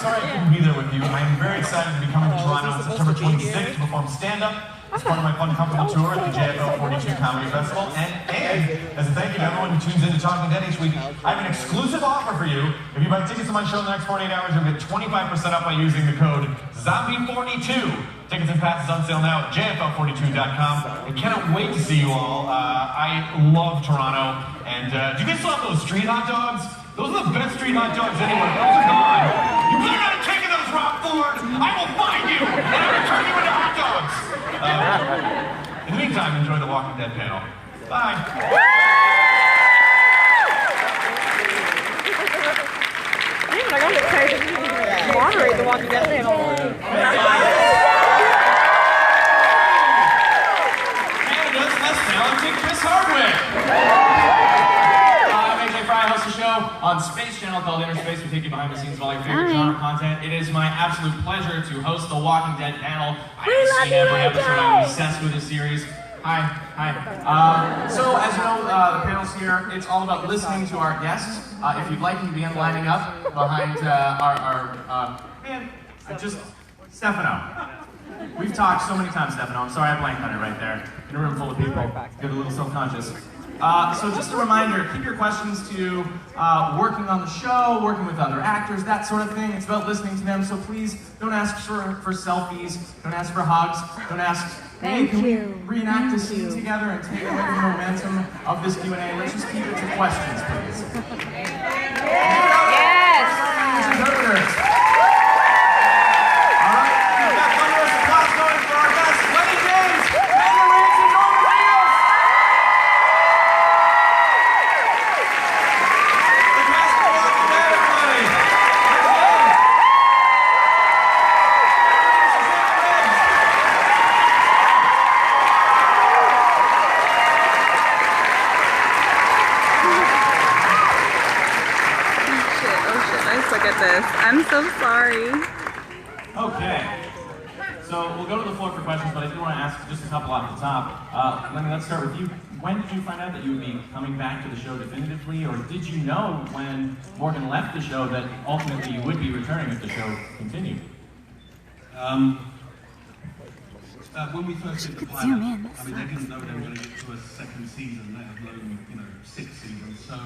sorry I couldn't be there with you. I am very excited to be coming to Toronto on September 26th to perform stand-up as part of my fun company tour at the JFL 42 Comedy Festival. And as a thank you to everyone who tunes in to Talking Dead each week, I have an exclusive offer for you. If you buy tickets to my show in the next 48 hours, you'll get 25% off by using the code ZOMBIE42. Tickets and passes on sale now at jfl42.com. I cannot wait to see you all. I love Toronto. And do you guys still have those street hot dogs? Those are the best street hot dogs anywhere. Those are gone. You better not have taken those, Rob Ford. I will find you, and I will turn you into hot dogs. In the meantime, enjoy the Walking Dead panel. Bye. Damn, I got excited to moderate the Walking Dead panel. Canada's most talented Chris Hardwick. On Space Channel called Inner Space, we take you behind the scenes of all your favorite genre content. It is my absolute pleasure to host the Walking Dead panel. I see every episode. I'm obsessed with this series. Hi. So as you know, the panel's here. It's all about listening to our guests. If you'd like to begin lining up behind Stefano. We've talked so many times, Stefano. I'm sorry I blanked on it right there. In a room full of people, get a little self-conscious. So just a reminder, keep your questions to working on the show, working with other actors, that sort of thing. It's about listening to them, so please don't ask for selfies, don't ask for hugs, don't ask, hey, can we reenact a scene together and take away the momentum of this Q&A? Let's just keep it to questions, please. Yes! I'm so sorry. Okay. So we'll go to the floor for questions, but I do want to ask just a couple off the top. Lennie, let's start with you. When did you find out that you would be coming back to the show definitively, or did you know when Morgan left the show that ultimately you would be returning if the show continued? When we first did the pilot, I mean, they didn't know they were going to get to a second season, let alone, 6 seasons. So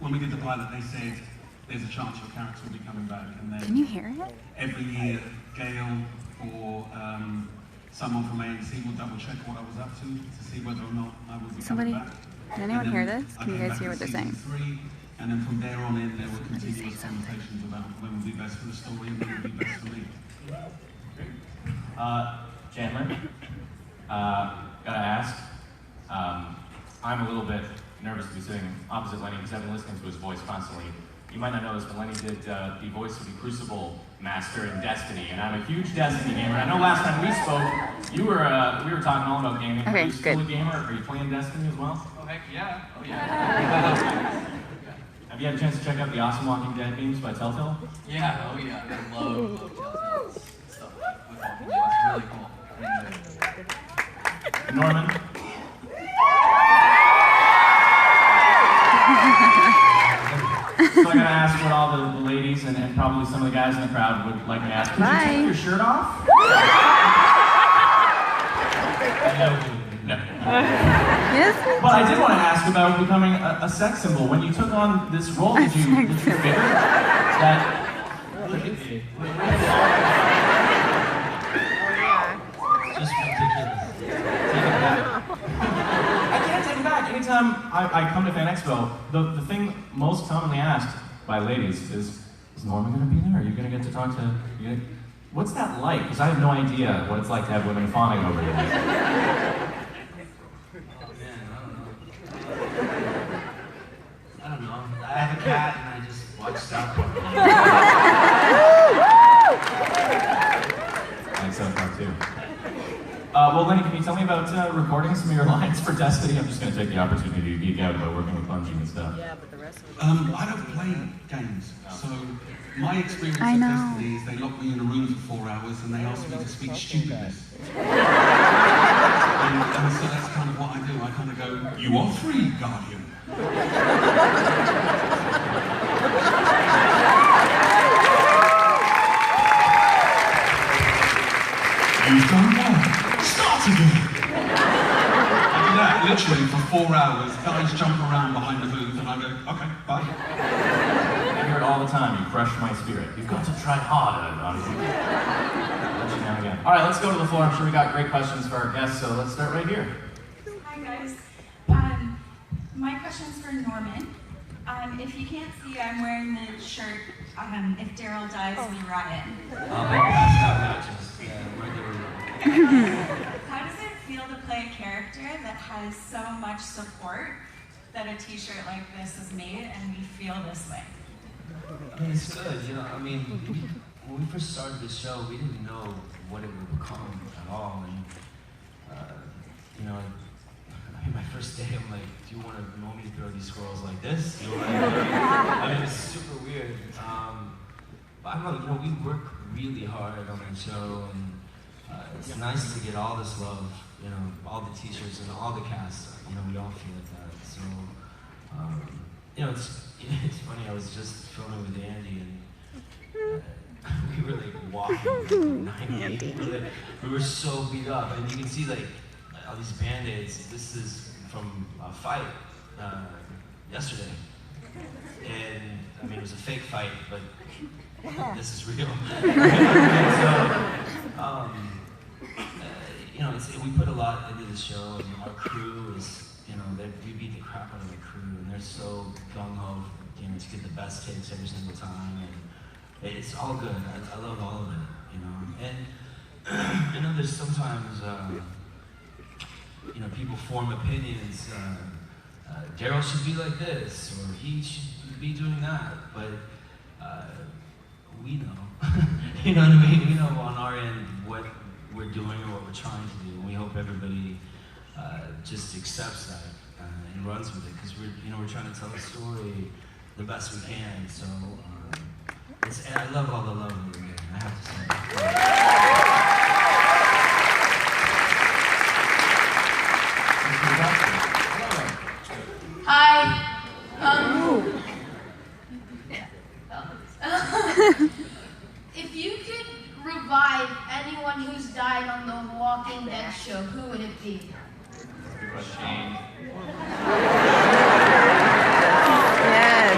when we did the pilot, they said, there's a chance your character will be coming back. And then can you hear it? Every year, Gail or someone from ANC will double check what I was up to see whether or not I would be coming back. Can anyone hear this? Can you guys hear what they're saying? 3, and then from there on in, there were continuous conversations about when would be best for the story and when would be best for me. Chandler, gotta ask, I'm a little bit nervous to be sitting opposite Lennie because I've been listening to his voice constantly. You might not know this, but Lennie did the voice of the Crucible Master in Destiny, and I'm a huge Destiny gamer. I know last time we spoke, we were talking all about gaming. Okay, are you still a gamer? Are you playing Destiny as well? Oh, heck yeah. Oh, yeah. Have you had a chance to check out the awesome Walking Dead games by Telltale? Yeah, oh yeah. I love Telltale stuff with Walking Dead. It's really cool. Norman? So I gotta ask what all the ladies and probably some of the guys in the crowd would like to ask. Could you take your shirt off? No. Yes? But I did want to ask about becoming a sex symbol. When you took on this role, did you figure that... Look at me. Just ridiculous. I can't take it back. Anytime I come to Fan Expo, the thing most commonly asked by ladies is Norman going to be there? Are you going to get to talk to... What's that like? Because I have no idea what it's like to have women fawning over you. I don't know. I have a cat and I just watch South Park. I like South Park too. Well, Lennie, can you tell me about recording some of your lines for Destiny? I'm just going to take the opportunity to geek out about working with Bungie and stuff. Yeah, but the rest of I don't play games, so my experience with Destiny is they lock me in a room for 4 hours and they ask me to speak stupidness. and so that's kind of what I do. I kind of go, you are free, Guardian. literally for 4 hours, guys jump around behind the booth, and I go, okay, bye. I hear it all the time. You crush my spirit. You've got to try harder, Donnie. Let you down again. All right, let's go to the floor. I'm sure we got great questions for our guests, so let's start right here. Hi guys. My question's for Norman. If you can't see, I'm wearing the shirt, If Daryl Dies, We Riot. How does it feel to play a character that has so much support that a t-shirt like this is made and we feel this way? I mean, it's good, you know, I mean, when we first started the show, we didn't know what it would become at all, and, you know, my first day, I'm like, do you want to me to throw these squirrels like this? You know, I mean, it's super weird. But I don't know, you know, we work really hard on that show, and it's nice to get all this love, you know, all the t-shirts and all the cast, you know, we all feel like that. So, you know, it's funny, I was just filming with Andy, and we were like walking 90. We were so beat up, and you can see like, all these band-aids. This is from a fight yesterday. And I mean, it was a fake fight, but this is real. You know, we put a lot into the show, and our crew is, you know, we beat the crap out of the crew, and they're so gung-ho, you know, to get the best takes every single time, and it's all good. I love all of it, you know. And you know, there's sometimes, you know, people form opinions. Daryl should be like this, or he should be doing that. But we know, you know what I mean? We know on our end what we're doing or what we're trying to do. And we hope everybody just accepts that and runs with it, because we're trying to tell a story the best we can. So I love all the love that we're getting. I have to say. Hi. If you could revive anyone who's died on the Walking Dead show, who would it be? Good question. Yes.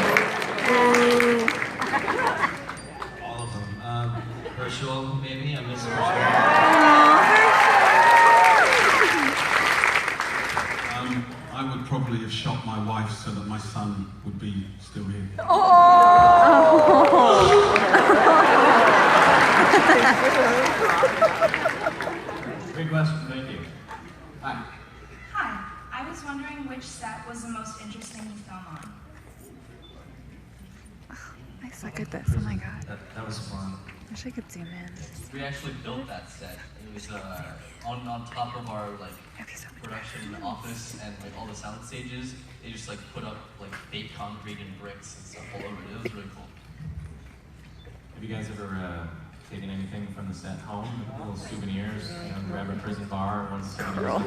All of them. Herschel, maybe? I miss Herschel. I would probably have shot my wife so that my son would be still here. Great question, thank you. Hi. Hi. I was wondering which set was the most interesting to film on. I suck at this. Oh my god. That was fun. I wish I could zoom in. We actually built that set. It was on top of our like production office and like all the sound stages. They just like put up like fake concrete and bricks and stuff all over it. It was really cool. Have you guys ever taken anything from the set home? Little souvenirs, you know, grab a prison bar once. Girl.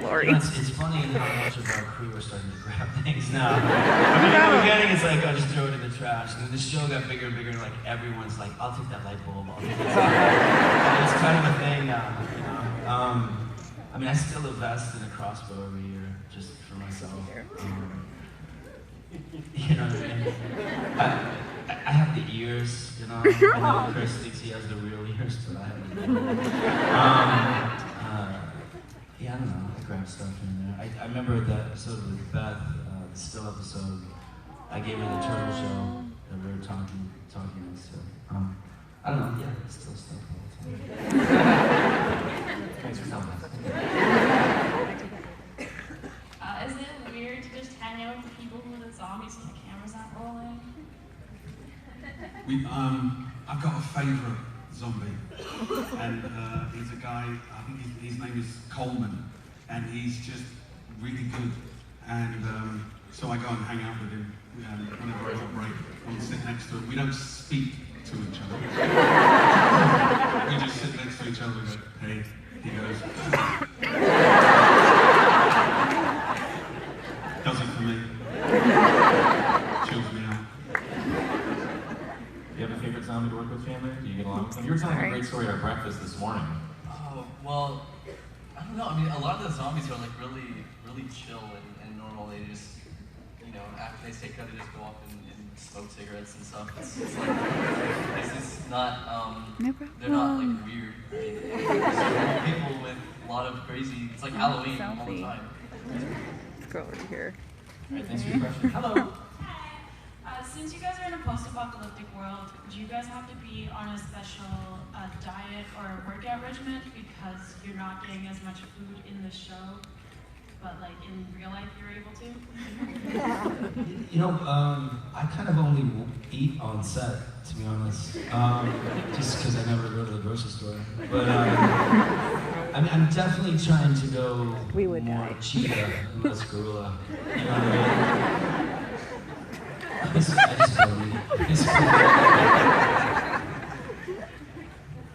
Lori. It's funny how much of our crew are starting to grab things now. I mean, in the beginning, it's like, I'll just throw it in the trash. And then the show got bigger and bigger, and like everyone's like, I'll take that light bulb. I'll take that. And it's kind of a thing now, you know. I mean, I steal a vest and a crossbow every year just for myself. You know what I mean? I have the ears, you know. I know Chris thinks he has the real ears, but I have the real ears. Yeah, I don't know. I grab stuff in there. I remember that episode with Beth, the still episode. I gave her the turtle shell that we were talking so I don't know. Yeah, still stuff all the time. Thanks for telling us. Is it weird to just hang out with the people who are the zombies when the camera's not rolling? I've got a favourite zombie, and he's a guy, I think his name is Coleman, and he's just really good, and so I go and hang out with him whenever I have a break. I sit next to him. We don't speak to each other. We just sit next to each other and go, hey, he goes. Does it for me. Chills me out. Do you have a favorite zombie to work with, Chandler? Do you get along with them? You were telling a great story at our breakfast this morning. Oh, well, I don't know. I mean, a lot of the zombies are like really really chill and normal. They just, you know, after they stay cut, they just go off and smoke cigarettes and stuff. It's like, it's just not, they're not like weird. I mean, there's people with a lot of crazy, it's like Halloween all the time. Let's go over here. Alright, thanks for your question. Hello. Since you guys are in a post-apocalyptic world, do you guys have to be on a special diet or workout regimen because you're not getting as much food in the show, but like in real life you're able to? You know, I kind of only eat on set, to be honest, just because I never go to the grocery store. But I'm definitely trying to go more cheetah and less gorilla. You know what I mean? I just don't eat.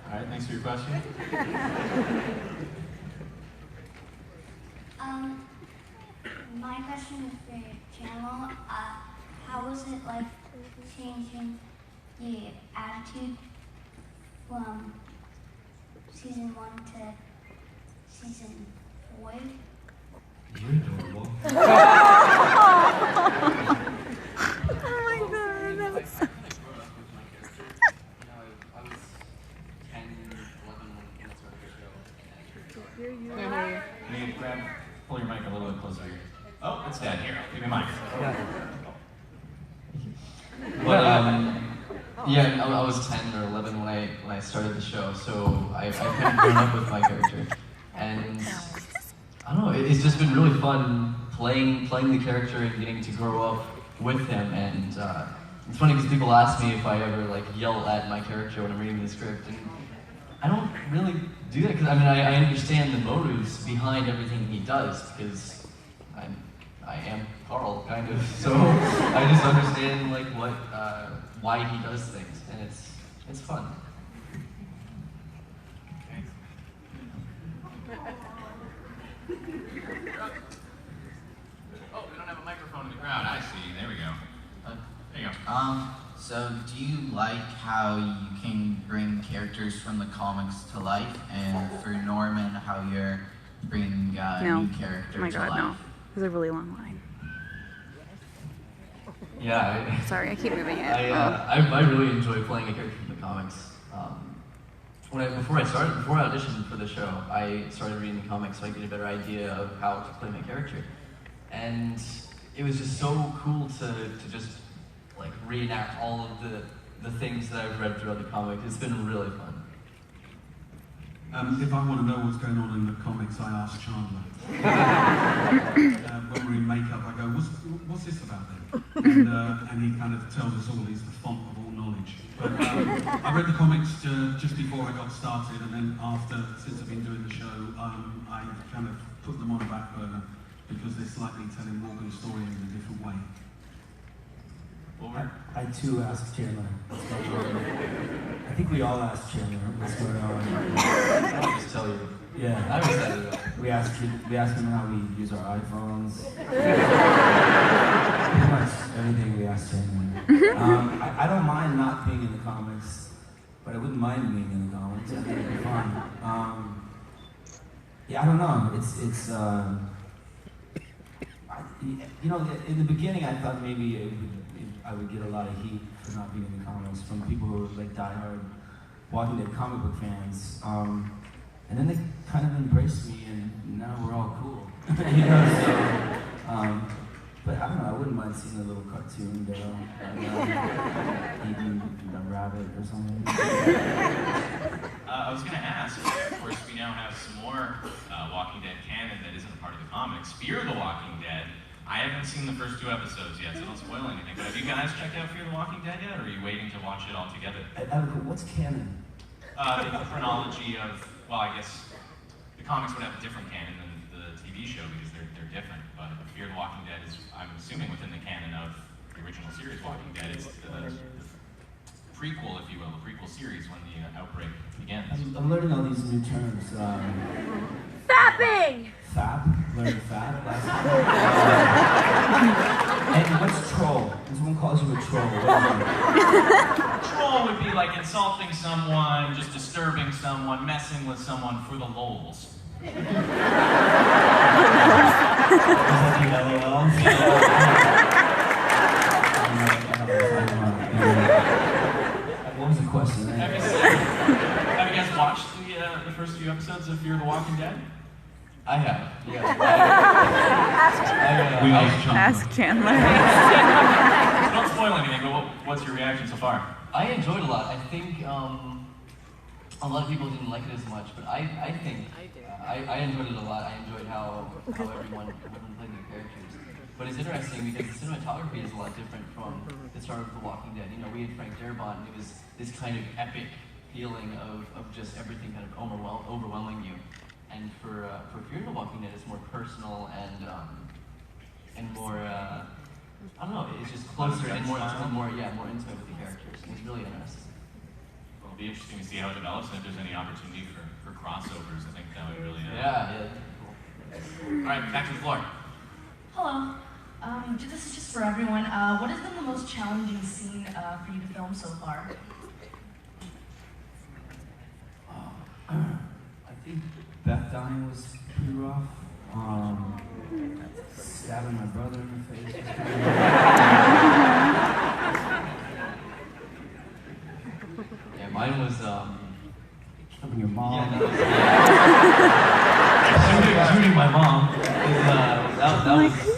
Alright, thanks for your question. My question is for Chandler. How was it like changing the attitude from season 1 to season 4? You're adorable. Oh my god, that was so Pull your mic a little bit closer here. Oh, it's dead. Here, give me a mic. But yeah, I was 10 or 11 when I started the show, so I've kind of grown up with my character, and I don't know. It's just been really fun playing the character and getting to grow up with him. And it's funny because people ask me if I ever like yell at my character when I'm reading the script, and I don't really do that because I mean I understand the motives behind everything he does because I am Carl kind of, so I just understand like what why he does things, and it's fun. Oh, we don't have a microphone in the crowd. I see. There we go. There you go. So do you like how you can bring characters from the comics to life, and for Norman, how you're bringing new characters Oh my god, to life? no. It was a really long line. Yeah. Sorry, I keep moving it. I really enjoy playing a character from the comics. Before I auditioned for the show, I started reading the comics so I could get a better idea of how to play my character. And it was just so cool to just like reenact all of the things that I've read throughout the comic. It's been really fun. If I want to know what's going on in the comics, I ask Chandler. When we're in makeup, I go, what's this about then? And he kind of tells us all, he's the font of all knowledge. But I read the comics just before I got started, and then since I've been doing the show, I kind of put them on a back burner because they're slightly telling Morgan's story in a different way. I too asked Chandler what's going on. I think we all asked Chandler what's going on. I'll just tell you. Yeah. I was excited about it. We asked him how we use our iPhones. Pretty much everything we asked Chandler. I don't mind not being in the comics, but I wouldn't mind being in the comics. I think it'd be fun. Yeah, I don't know. You know, in the beginning, I thought maybe I would get a lot of heat for not being in the comics from people who were like diehard Walking Dead comic book fans. And then they kind of embraced me, and now we're all cool. You know, so, but I don't know, I wouldn't mind seeing a little cartoon there, eating a rabbit or something. I was going to ask, of course, we now have some more Walking Dead canon that isn't a part of the comics. Fear the Walking Dead. I haven't seen the first 2 episodes yet, so don't spoil anything. But have you guys checked out Fear the Walking Dead yet, or are you waiting to watch it all together? What's canon? The chronology of, well, I guess the comics would have a different canon than the TV show because they're different. But Fear the Walking Dead is, I'm assuming, within the canon of the original series Walking Dead. It's the prequel, if you will, the prequel series when the outbreak begins. I'm learning all these new terms. Fapping! Fap? Learning fap? And what's troll? When someone calls you a troll, what is it? Troll would be like insulting someone, just disturbing someone, messing with someone for the lols. What was the question? Have you guys watched the first few episodes of Fear the Walking Dead? I have, yeah. We asked Chandler. Ask Chandler. Don't spoil anything, but what's your reaction so far? I enjoyed it a lot. I think a lot of people didn't like it as much, but I think I enjoyed it a lot. I enjoyed how everyone played their characters. But it's interesting because the cinematography is a lot different from the start of The Walking Dead. You know, we had Frank Darabont, and it was this kind of epic feeling of just everything kind of overwhelming you. And for Fear the Walking Dead, it's more personal and more I don't know. It's just closer and more intimate with the characters. And it's really interesting. Well, it'll be interesting to see how it develops and if there's any opportunity for crossovers. I think that would really Yeah. Cool. All right, back to the floor. Hello. This is just for everyone. What has been the most challenging scene for you to film so far? I think Beth dying was pretty rough. Stabbing my brother in the face was pretty rough. Yeah, mine was Killing your mom. Yeah, shooting my mom.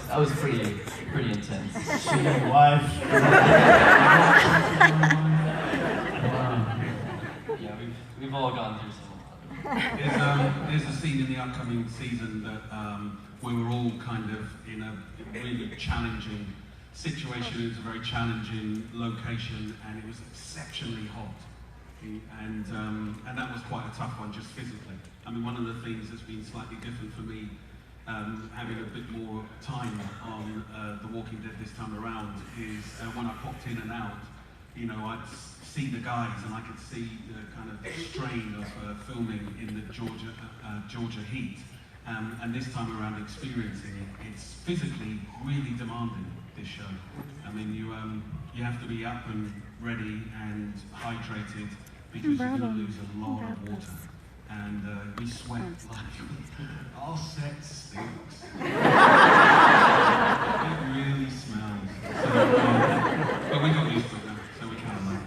That was pretty intense. Shooting your wife. Yeah, we've all gone through some. There's a scene in the upcoming season that where we're all kind of in a really challenging situation. It's a very challenging location, and it was exceptionally hot. And that was quite a tough one, just physically. I mean, one of the things that's been slightly different for me, having a bit more time on The Walking Dead this time around, is when I popped in and out, you know, I'd see the guys and I could see the kind of strain of filming in the Georgia heat. And this time around experiencing it, it's physically really demanding, this show. I mean, you have to be up and ready and hydrated because you're going to lose a lot of water. And we sweat like, our set stinks. It really smells. So, but we got used to it now, so we kind of like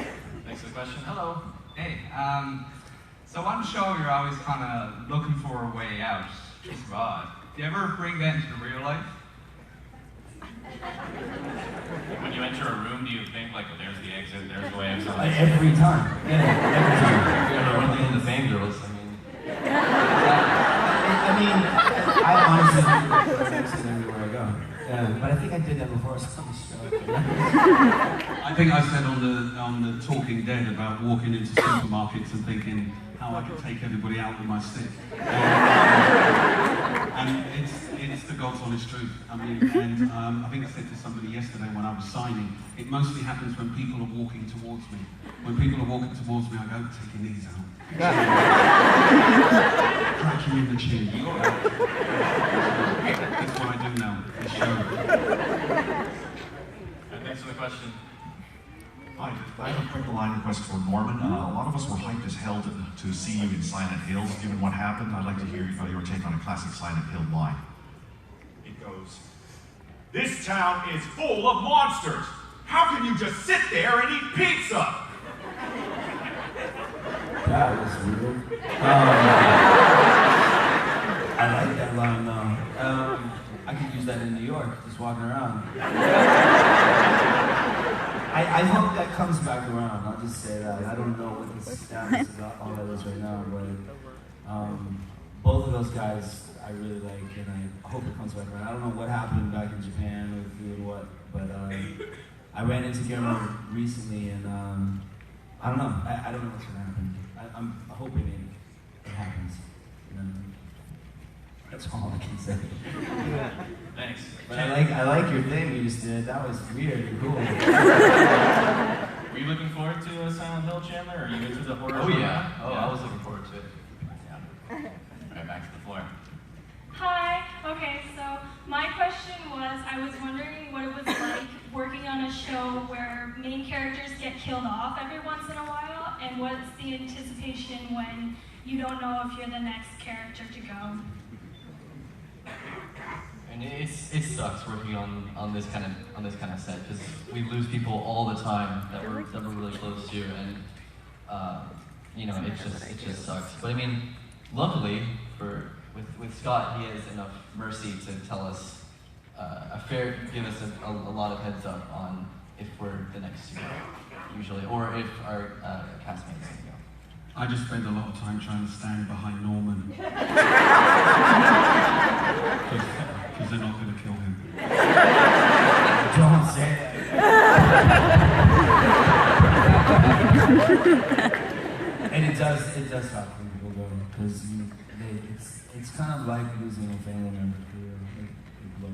it. Thanks for the question. Hello. Hey, so on the show you're always kind of looking for a way out to survive. Do you ever bring that into real life? When you enter a room, do you think like, there's the exit, there's the way out? Every time. Yeah, every time. You're gonna run into the fangirls. I honestly do the exit everywhere I go. But I think I did that before I saw the show. I think I said on the Talking Dead about walking into supermarkets and thinking how I could take everybody out with my stick. And it's the God's honest truth. I mean, and I think I said to somebody yesterday when I was signing, it mostly happens when people are walking towards me. When people are walking towards me, I go, take your knees out. Crack you in the chin. That's what I do now, this show. Thanks for the question. Hi, I have a quick line request for Norman. A lot of us were hyped as hell to see you in Silent Hills. Given what happened, I'd like to hear your take on a classic Silent Hill line. It goes, "This town is full of monsters. How can you just sit there and eat pizza?" That was weird. I like that line though. I could use that in New York, just walking around. I hope that comes back around. I'll just say that. I don't know what the status of all that is right now, but both of those guys I really like, and I hope it comes back around. I don't know what happened back in Japan with who and what, but I ran into Guillermo recently, and I don't know. I don't know what's gonna happen. I'm hoping it happens. You know? That's all I can say. Thanks. But I like your thing you just did. That was weird and cool. Were you looking forward to Silent Hill, Chandler? Or are you into the horror? Oh yeah. Oh, I was looking forward to it. Yeah. Right, back to the floor. Hi. Okay, so my question was, I was wondering what it was like working on a show where main characters get killed off every once in a while, and what's the anticipation when you don't know if you're the next character to go? And it sucks working on this kind of set because we lose people all the time that we're really close to, and you know, it just sucks. But I mean, luckily with Scott, he has enough mercy to tell us give us a lot of heads up on if we're the next to go, usually, or if our castmates can go. I just spend a lot of time trying to stand behind Norman. Because they're not going to kill him. Don't say that. And it does suck when people go, because it's kind of like losing a family member. It blows.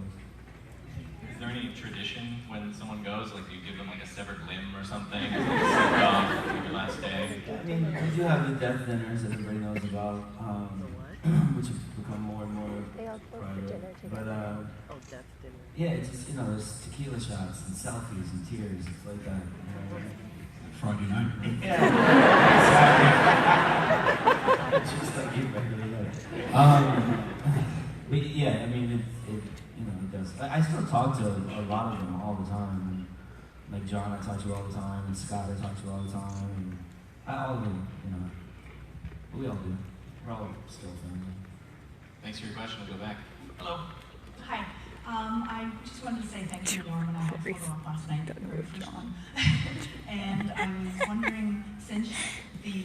Is there any tradition when someone goes, like you give them like a severed limb or something, like your last day? I mean, we do have the death dinners that everybody knows about, which have become more and more private. But yeah, it's just, you know, there's tequila shots and selfies and tears, it's like that. Friday night. Yeah, exactly. Just like you regularly know. But yeah, I mean, it you know, it does. I still talk to a lot of them all the time. And like John, I talk to all the time, and Scott, I talk to all the time, and all of them, you know. We all do. We're all still family. Thanks for your question. We'll go back. Hello. Hi. I just wanted to say thank you, Norman. I had a photo up last night, the very first one. And I was wondering, since the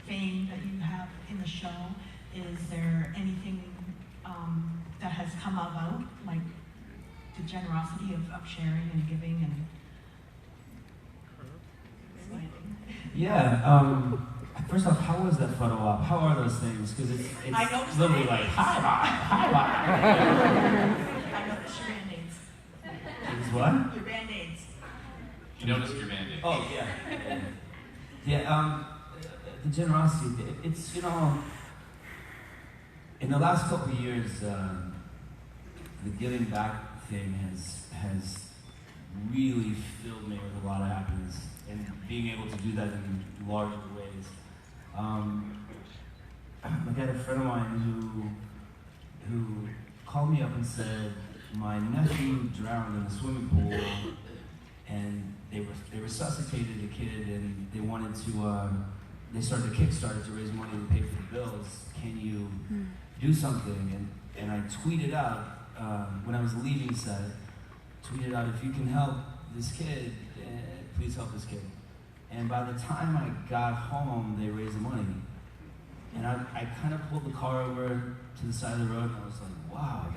fame that you have in the show, is there anything that has come about, like the generosity of sharing and giving and expanding? Yeah. First off, how was that photo op? How are those things? Because it's literally like, hi, bye. I noticed your band-aids. It's what? Your band-aids. You noticed your band-aid. Oh, yeah. Yeah, the generosity, it's, you know, in the last couple of years, the giving back thing has really filled me with a lot of happiness, and being able to do that in larger ways. Like I had a friend of mine who called me up and said, my nephew drowned in a swimming pool, and they resuscitated a kid, and they wanted to, they started a Kickstarter to raise money to pay for the bills. Can you do something? And I tweeted out, when I was leaving set, tweeted out, if you can help this kid, please help this kid. And by the time I got home, they raised the money. And I kind of pulled the car over to the side of the road, and I was like, wow,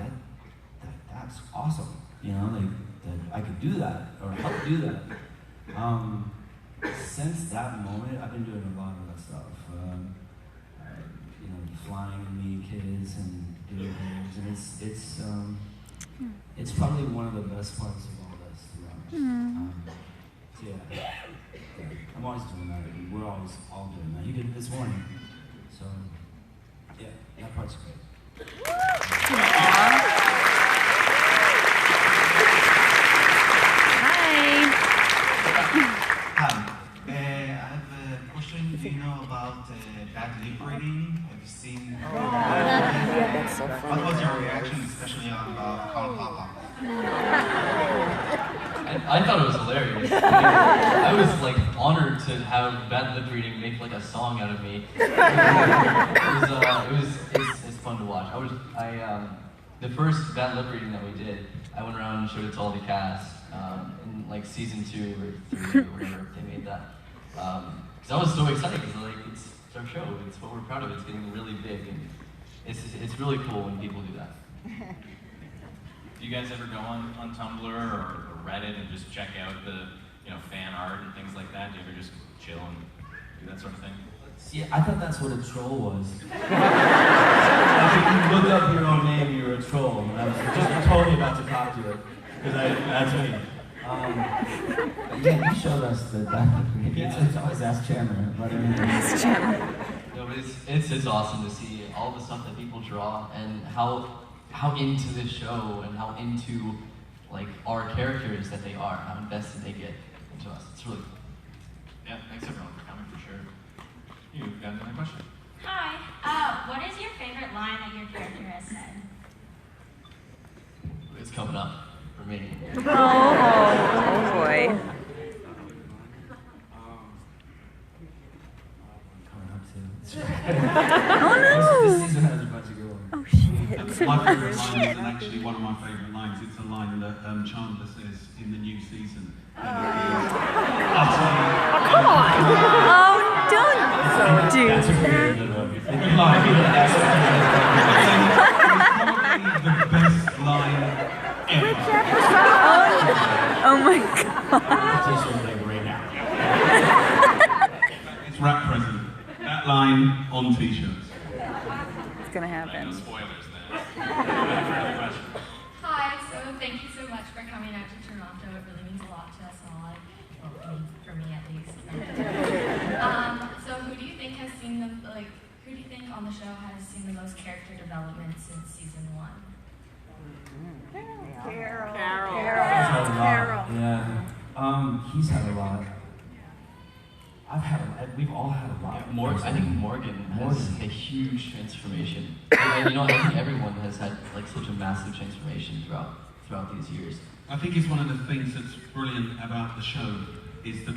that's awesome. You know, like, that I could do that, or help do that. Since that moment, I've been doing a lot of that stuff. You know, flying and meeting kids and doing things, and it's probably one of the best parts of all this, to be honest. So yeah, I'm always doing that. We're always all doing that. You did it this morning, so yeah, that part's great. Hi. I have a question. Do you know about bad lip reading? Have you seen? Yeah, that's so funny. What was your reaction, especially on Call Papa? I thought it was hilarious. I was like honored to have bad lip reading make like a song out of me. It's fun to watch. The first bad lip reading that we did, I went around and showed it to all the cast in like season 2 or 3 or whatever they made that. Because I was so excited because like it's our show. It's what we're proud of. It's getting really big, and it's really cool when people do that. Do you guys ever go on Tumblr or Reddit and just check out the fan art and things like that? Do you ever just chill and do that sort of thing? Yeah, I thought that's what a troll was. Like if you look up your own name, you're a troll. And I was just totally about to copy it, because that's me. But yeah, you showed us that. It's always Ask Chandler. Ask Chandler. No, but it's awesome to see all the stuff that people draw and how into this show and how into like our characters that they are, how invested they get into us. It's really cool. Yeah, thanks everyone for coming for sure. You got another question? Hi. What is your favorite line that your character has said? what's coming up for me. Oh boy. Oh no! This season has a bunch of good ones. Oh shit. My favourite line isn't actually one of my favourite lines. It's a line that Chandler says in the new season. Oh, come on! Oh, don't do That's a that. really good one. Good line. It's probably the best line ever. Which episode? Oh my god. T-shirt like right now. It's rap president. That line on t-shirts. It's gonna happen. No spoilers then. Further question. Hi, so thank you so much for coming out to Toronto. It really means a lot to us all, well, for me at least. So who do you think has seen the, who do you think on the show has seen the most character development since season 1? Carol. He's had a lot. Yeah. He's had a lot. I've had a lot. We've all had a lot. I think Morgan has a huge transformation. And I think everyone has had such a massive transformation throughout these years. I think it's one of the things that's brilliant about the show is that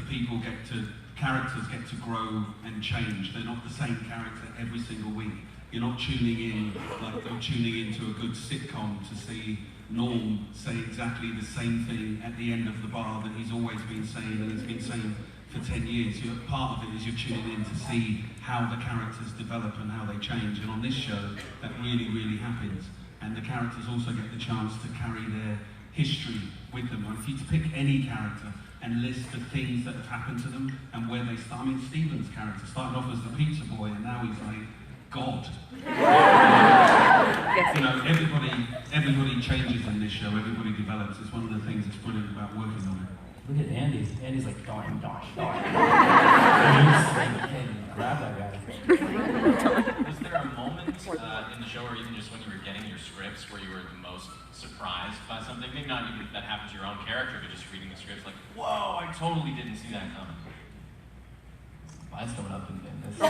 characters get to grow and change. They're not the same character every single week. You're not tuning in like you're tuning into a good sitcom to see Norm say exactly the same thing at the end of the bar that he's always been saying and he's been saying for 10 years. Part of it is you're tuning in to see how the characters develop and how they change. And on this show, that really, really happens. And the characters also get the chance to carry their history with them. And if you pick any character and list the things that have happened to them and where they start. I mean, Stephen's character started off as the pizza boy and now he's like God. You know, everybody changes in this show, everybody develops. It's one of the things that's brilliant about working on it. Look at Andy. Andy's like, dosh. And he's like, hey, grab that guy. Was there a moment in the show, or even just when you were getting your scripts, where you were the most surprised by something? Maybe not even that happened to your own character, but just reading the scripts, like, whoa, I totally didn't see that coming. Mine's coming up in this. Reading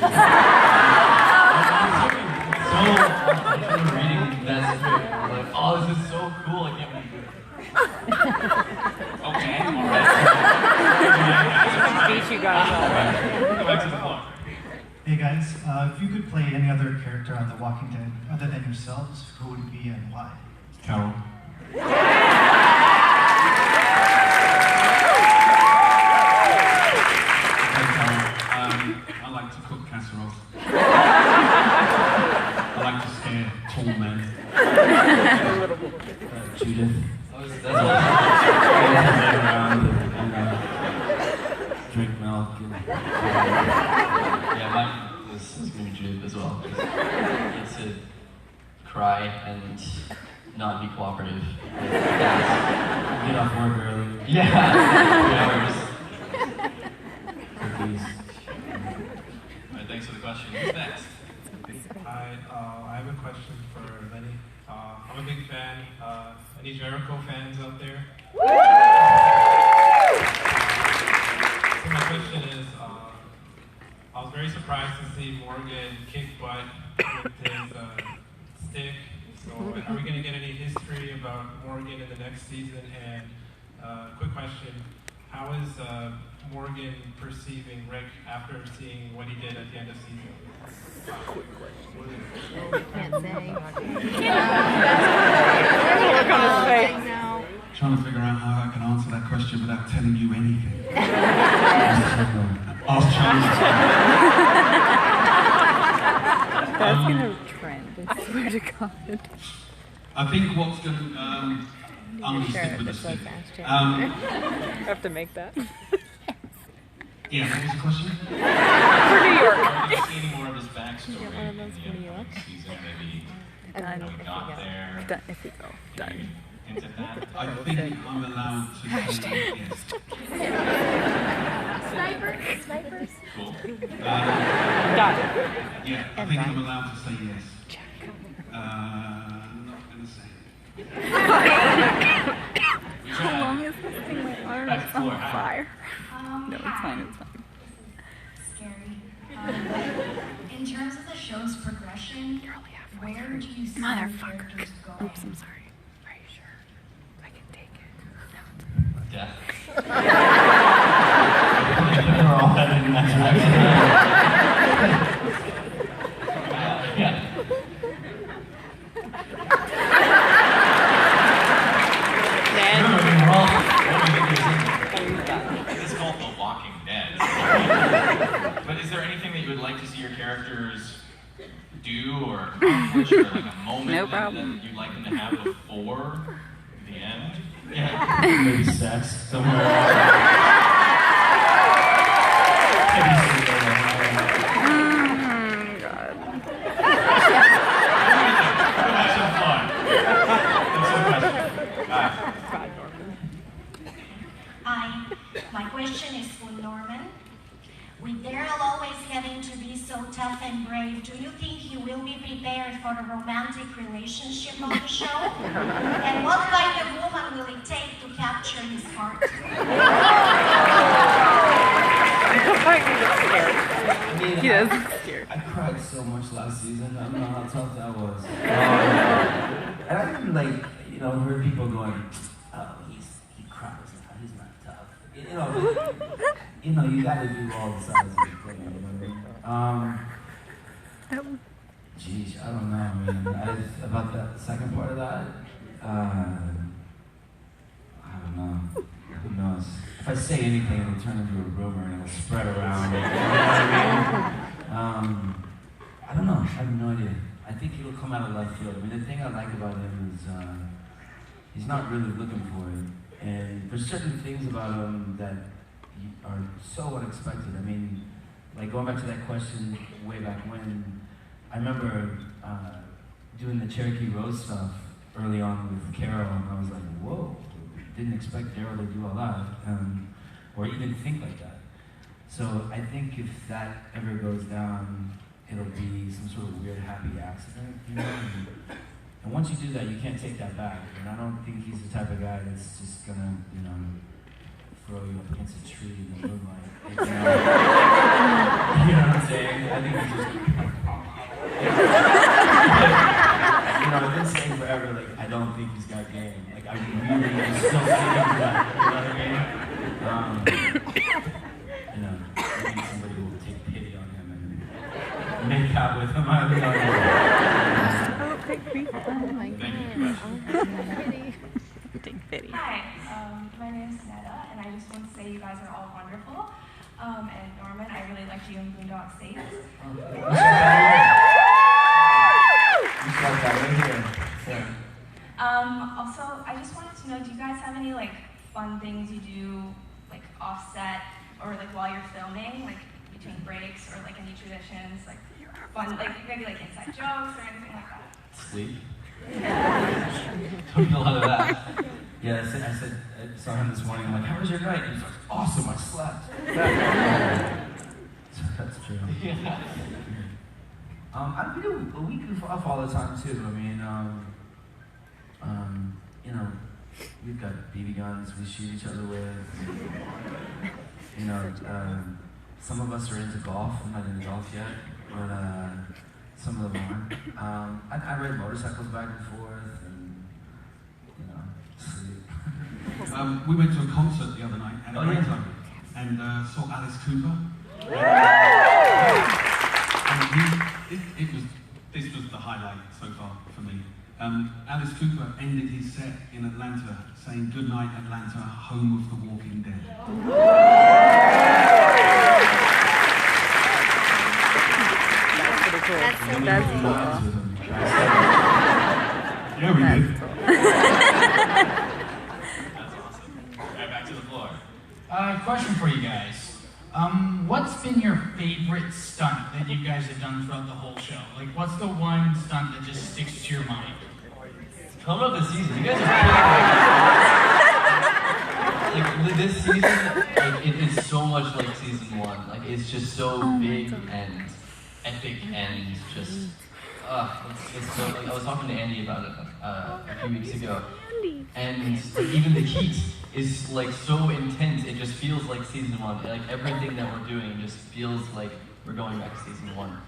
that script, I was like, oh, this is so cool, I can't believe it. Okay, alright. Beat you guys all. Go back to the floor. Hey guys, if you could play any other character on The Walking Dead other than yourselves, who would it be and why? Carol. I like to cook casseroles. I like to scare tall men. Judith. That's all. Drink milk. Yeah, mine is going to be Judith as well. It's to cry and not be cooperative. Get off work early. Yeah. Cookies. Alright, thanks for the question. Who's next? Hi, I have a question for Lennie. I'm a big fan. Any Jericho fans out there? So my question is, I was very surprised to see Morgan kick butt with his stick. So are we going to get any history about Morgan in the next season? And quick question, how is Morgan perceiving Rick after seeing what he did at the end of season? Can't say. Trying to figure out how I can answer that question without telling you anything. Ask Chandler. That's gonna trend, I swear to God. I think what's going to... I'm going to stick with the stick. I have to make that. Yeah, what was the question? For New York. Are we going to see any more of his backstory One of those in for New the York. season? Maybe Done how he got there? Done if we go. Done. Into that? I think I'm allowed to say yes. Snipers. Cool. Done. Yeah, I think I'm allowed to say yes. I'm not going to say it. How long is this thing? My arm is on fire. No, it's fine, it's fine. Scary. In terms of the show's progression, where do you see the characters going? Oops, I'm sorry. Are you sure? in that direction. Yeah. It's called The Walking Dead. But is there anything that you would like to see your characters do or accomplish, or like a moment that you'd like them to have before the end? Yeah. Maybe sex somewhere. Hi, my question is for Norman. With Daryl always having to be so tough and brave, do you think he will be prepared for a romantic relationship on the show? And what kind of woman will it take to capture his heart? He is scared. I cried so much last season. I don't know how tough that was. And I didn't heard people going, oh, he cries now. He's not tough. You gotta do all the sides of the thing. Geez, I don't know. I mean, about that second part of that, I don't know. Who knows? If I say anything, it'll turn into a rumor and it'll spread around. You know what I don't know. I have no idea. I think it'll come out of left field. I mean, the thing I like about him is he's not really looking for it. And there's certain things about him that are so unexpected. I mean, like going back to that question way back when, I remember doing the Cherokee Rose stuff early on with Carol, and I was like, whoa, didn't expect Daryl to do all that, or even think like that. So I think if that ever goes down, it'll be some sort of weird happy accident, you know? And once you do that, you can't take that back. And I don't think he's the type of guy that's just gonna, throw you up against a tree in the moonlight. You know what I'm saying? I think he's just I've been saying forever, I don't think he's got game. I really am still thinking that, you know what I mean? I think somebody will take pity on him and make out with him. I don't know. Hi, my name is Netta, and I just want to say you guys are all wonderful. And Norman, I really liked you in Boondock Saints. Also, I just wanted to know, do you guys have any fun things you do offset or while you're filming, between breaks, or any traditions, fun, maybe inside jokes or anything like that? Sleep. Took a lot of that. Yeah, I saw him this morning. I'm like, how was your night? He's like, awesome, I slept. That's true. Yeah. We goof off all the time too. I mean, we've got BB guns we shoot each other with. Some of us are into golf. I'm not into golf yet, but some of them are. I ride motorcycles back and forth, and sleep. We went to a concert the other night at a great time, and saw Alice Cooper. This was the highlight so far for me. Alice Cooper ended his set in Atlanta saying, "Good night, Atlanta, home of the Walking Dead." That's cool. Yeah, we did. That's awesome. All right, back to the floor. Question for you guys. What's been your favorite stunt that you guys have done throughout the whole show? What's the one stunt that just sticks to your mind? Coming up this season, you guys are this season, it is so much like season one. It's just so big and epic and just, it's so, I was talking to Andy about it a few weeks ago, and even the heat is so intense, it just feels like season one. Everything that we're doing just feels like we're going back to season one,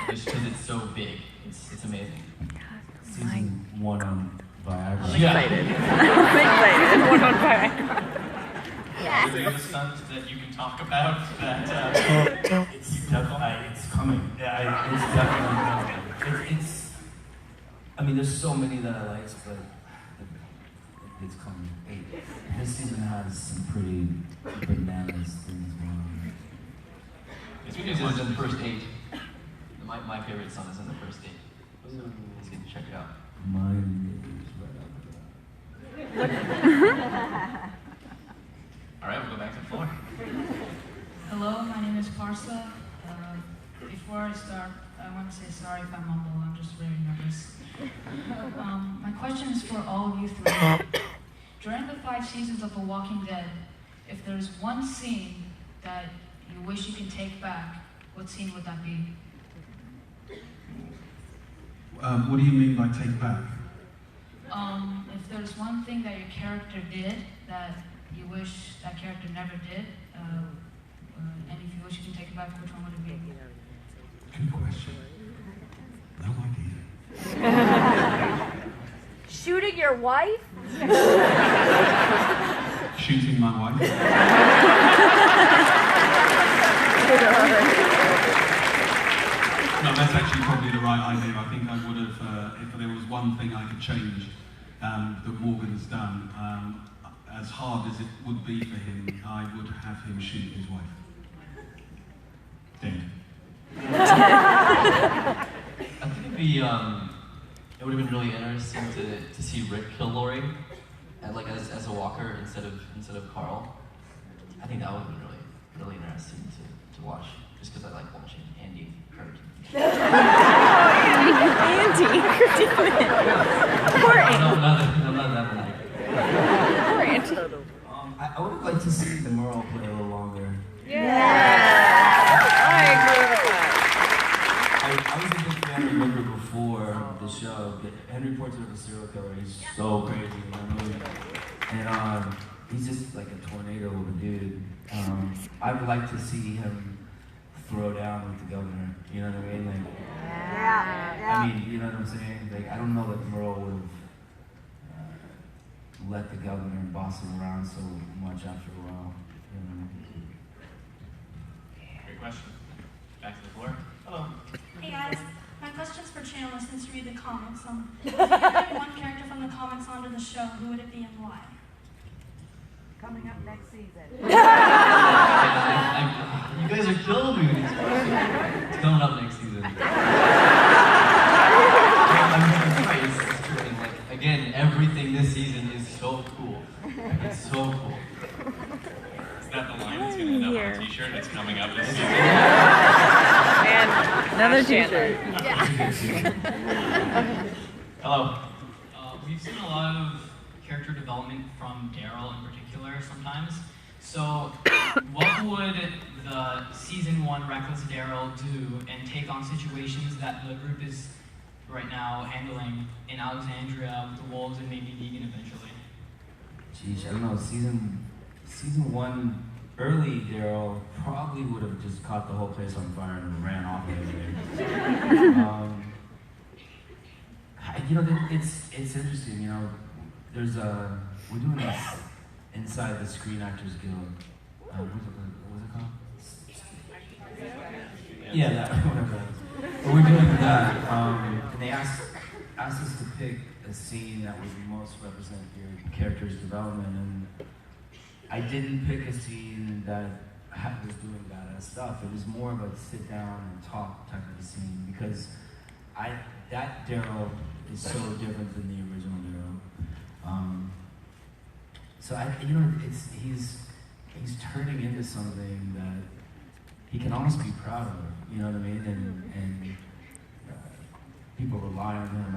just because it's so big. It's amazing. Season 1 on Viagra. I'm excited. I'm excited. 1 on Viagra. Do you have a stunt that you can talk about that It's coming. Yeah, it's definitely coming. I mean, there's so many that I like, but it's coming. This season has some pretty bananas things going on. It's because it's in the first 8. My favorite song is in the first 8. So let's get to check it out. Mine is right after All right, we'll go back to the floor. Hello, my name is Parsa. Before I start, I want to say sorry if I mumble. I'm just very nervous. My question is for all of you 3. During the 5 seasons of The Walking Dead, if there's one scene that you wish you can take back, what scene would that be? What do you mean by take back? If there's one thing that your character did that you wish that character never did, and if you wish you can take it back, which one would it be? Good question. No idea. Shooting your wife? Shooting my wife? No, that's actually probably the right idea. I think I would have, if there was one thing I could change that Morgan's done, as hard as it would be for him, I would have him shoot his wife. Dead. I think it'd be, it would have been really interesting to see Rick kill Lori, like as a walker instead of Carl. I think that would have been really interesting to watch, just because I like watching Andy hurt. Andy, poor Andy. No, not that like. Poor Andy. I would have liked to see the Merle play a little longer. Yeah. I agree with that. I was a big fan of River before the show. Henry Portrait of a Serial Killer, he's so crazy, you know what I mean? And he's just like a tornado of a dude. I would like to see him throw down with the governor, you know what I mean? Like, I mean, you know what I'm saying? Like, I don't know that Merle would have let the governor boss him around so much after a while, you know? Great question. Back to the floor. Hello. Hey guys, my question's for Chandler since you read the comics. If you could bring one character from the comics onto the show, who would it be and why? Coming up next season. You guys are killing me with these questions. It's coming up next season. It's true. And, like, again, everything this season is so cool. It's so cool. Is that the line that's going to end up on a t-shirt that's coming up this season? And another t-shirt. Hello. We've seen a lot of character development from Daryl in particular sometimes. So what would the season 1 reckless Daryl do and take on situations that the group is right now handling in Alexandria with the Wolves and maybe Negan eventually? Geez, I don't know, season 1, early Daryl probably would have just caught the whole place on fire and ran off of it. You know, it's interesting, you know, we're doing this inside the Screen Actors Guild. What's it called? Yeah, that, whatever that is. But we're doing that, and they asked us to pick a scene that would most represent your character's development, and I didn't pick a scene that was doing badass stuff. It was more of a sit down and talk type of a scene, because that Daryl is so different than the original Daryl. So you know, he's turning into something that he can almost be proud of. You know what I mean? And people rely on him.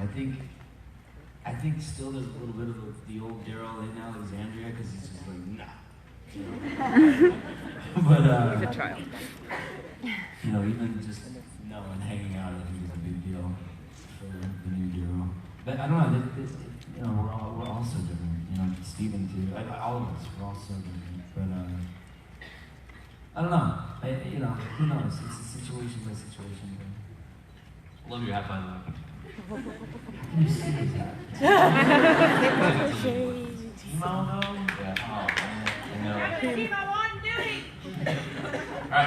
I think still there's a little bit of the old Daryl in Alexandria, because he's just like, nah. You know? But he's a child. You know, even just knowing hanging out, I think is a big deal for the new Daryl. But I don't know. You know, we're all so different. You know, Steven too. All of us, we're all so different. But I don't know. You know, who knows? It's a situation by situation. But Love your hat, by the way. Can you say that? Timo, though? Yeah. Oh, man. I know. Alright,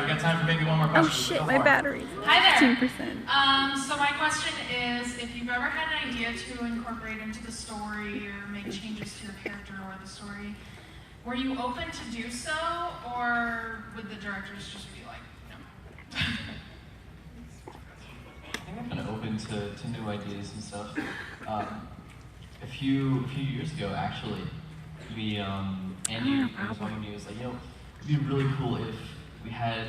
we've got time for maybe one more question. Oh shit, my battery's Hi there. 15%. So my question is, if you've ever had an idea to incorporate into the story or make changes to your character or the story, were you open to do so, or would the directors just be like, no? I think I'm kind of open to new ideas and stuff. A few years ago, actually, we Andy was telling me, he was like, you know, it'd be really cool if we had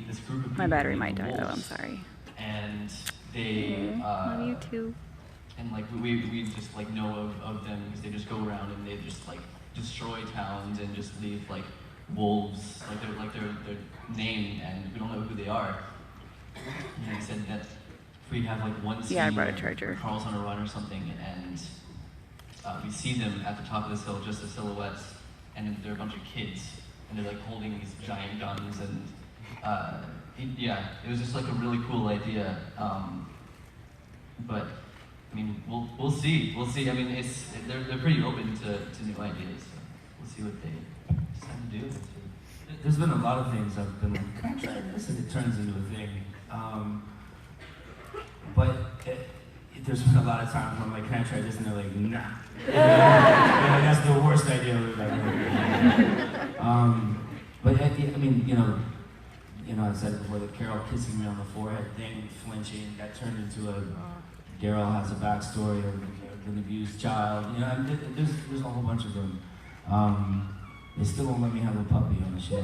this group of people. My battery might die wolves, though, I'm sorry. And they Love you too. and like we just like know of them because they just go around and they just like destroy towns and just leave like wolves, like their name, and we don't know who they are. And he said that if we have like one scene, Yeah, I brought a charger. Carl's on a run or something, and we see them at the top of this hill, just the silhouettes, and they're a bunch of kids, and they're like holding these giant guns, and yeah, it was just like a really cool idea. But I mean, we'll see. I mean, they're pretty open to new ideas. So we'll see what they decide to do. There's been a lot of things I've been like, can I try this? And it turns into a thing. But there's been a lot of times when I'm like, can I try this? And they're like, nah. That's the worst idea we've ever heard. But I mean, you know, I said it before, the Carol kissing me on the forehead thing, flinching, that turned into a Daryl has a backstory of an abused child. You know, and there's a whole bunch of them. They still won't let me have a puppy on the show.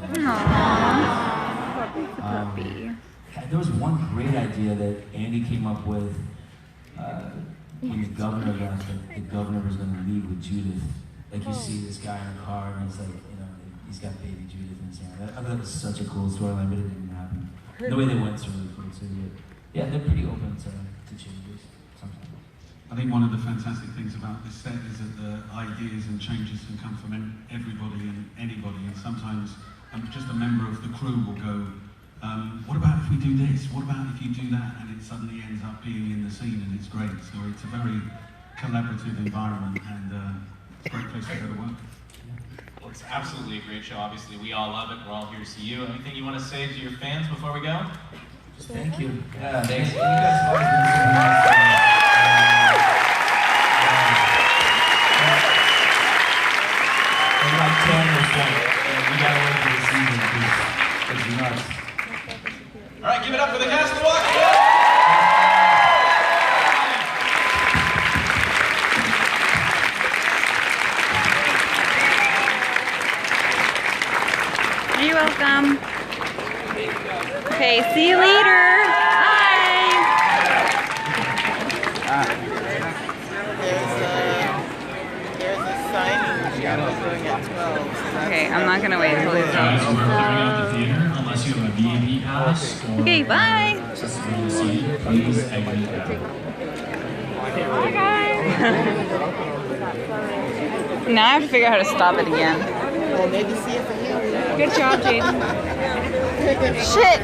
Puppy. There was one great idea that Andy came up with when the governor left. That the governor was going to leave with Judith. Like you see this guy in a car, and it's like, you know, he's got baby Judith in his hand. I thought that was such a cool storyline, but it didn't happen. The way they went to really cool too. Yeah, they're pretty open to changes sometimes. I think one of the fantastic things about this set is that the ideas and changes can come from everybody and anybody, and sometimes just a member of the crew will go, what about if we do this? What about if you do that? And it suddenly ends up being in the scene, and it's great. So it's a very collaborative environment, and it's a great place to go to work. Well, it's absolutely a great show. Obviously, we all love it. We're all here to see you. Anything you want to say to your fans before we go? Just thank you. Yeah, thanks. You guys have always been so nice. And like Chandler said, we gotta wait for the season because it's nuts. All right, give it up for the cast of Walking. You're welcome. Okay, see you later. Bye. There's a signing doing at 12. Okay, I'm not gonna wait until it's Guys, we're clearing out the theater unless you have a VIP pass or okay, bye. access to the seat. Please exit out. Bye, guys. Now I have to figure out how to stop it again. Well, maybe see it for you. Good job, Jaden. Shit.